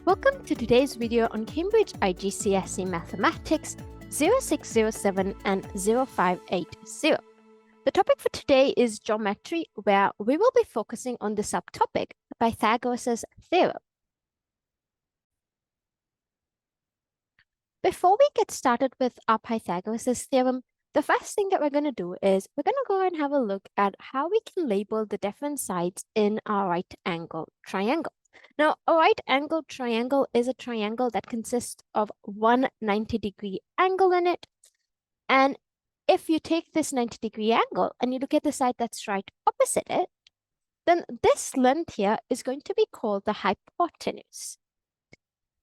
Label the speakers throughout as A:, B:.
A: Welcome to today's video on Cambridge IGCSE Mathematics 0607 and 0580. The topic for today is geometry, where we will be focusing on the subtopic Pythagoras Theorem. Before we get started with our Pythagoras Theorem, the first thing that we're going to do is we're going to go and have a look at how we can label the different sides in our right angle triangle. Now, a right angle triangle is a triangle that consists of one 90-degree angle in it. And if you take this 90-degree angle and you look at the side that's right opposite it, then this length here is going to be called the hypotenuse.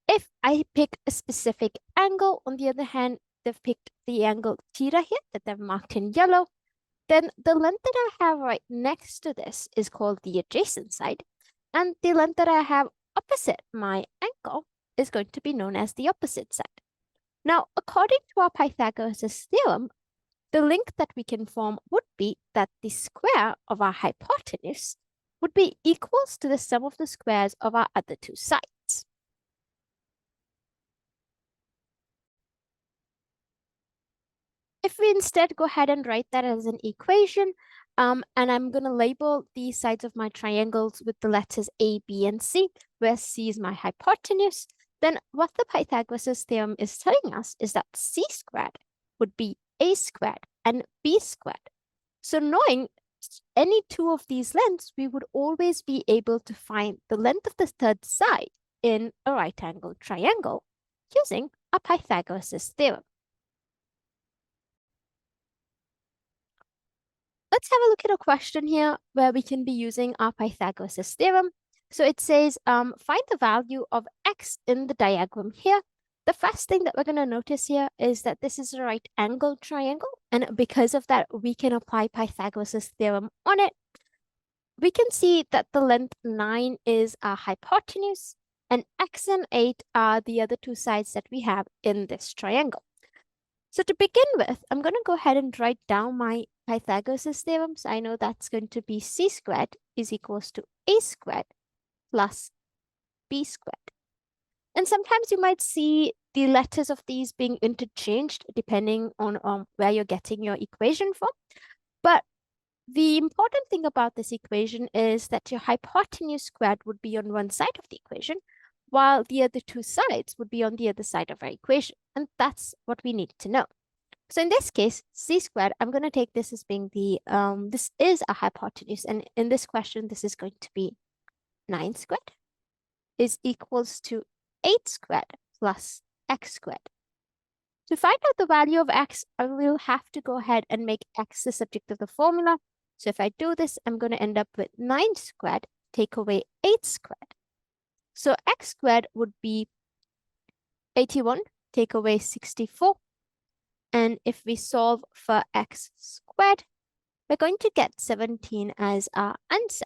A: If I pick a specific angle, on the other hand, they've picked the angle theta here that they've marked in yellow, then the length that I have right next to this is called the adjacent side. And the length that I have opposite my angle is going to be known as the opposite side. Now, according to our Pythagoras theorem, the link that we can form would be that the square of our hypotenuse would be equals to the sum of the squares of our other two sides. If we instead go ahead and write that as an equation, and I'm going to label the sides of my triangles with the letters A, B, and C, where C is my hypotenuse, then what the Pythagoras theorem is telling us is that C squared would be A squared and B squared. So knowing any two of these lengths, we would always be able to find the length of the third side in a right angle triangle using a Pythagoras theorem. Let's have a look at a question here where we can be using our Pythagoras theorem. So it says, find the value of x in the diagram here. The first thing that we're going to notice here is that this is a right angle triangle. And because of that, we can apply Pythagoras theorem on it. We can see that the length 9 is our hypotenuse and x and 8 are the other two sides that we have in this triangle. So to begin with, I'm going to go ahead and write down my Pythagoras theorem. So I know that's going to be c squared is equals to a squared plus b squared. And sometimes you might see the letters of these being interchanged depending on where you're getting your equation from. But the important thing about this equation is that your hypotenuse squared would be on one side of the equation, while the other two sides would be on the other side of our equation. And that's what we need to know. So in this case, c squared, I'm going to take this as being the, this is a hypotenuse. And in this question, this is going to be 9 squared is equals to 8 squared plus x squared. To find out the value of x, I will have to go ahead and make x the subject of the formula. So if I do this, I'm going to end up with 9 squared, take away 8 squared. So x squared would be 81, take away 64. And if we solve for x squared, we're going to get 17 as our answer.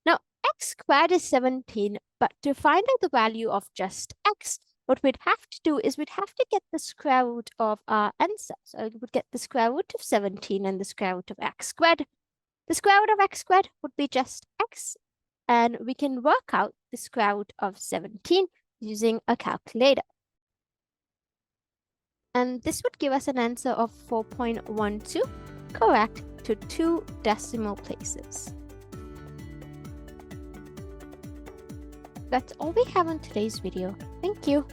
A: Now, x squared is 17, but to find out the value of just x, what we'd have to do is we'd have to get the square root of our answer. So we would get the square root of 17 and the square root of x squared. The square root of x squared would be just x, and we can work out the square root of 17 using a calculator. And this would give us an answer of 4.12, correct to 2 decimal places. That's all we have on today's video. Thank you.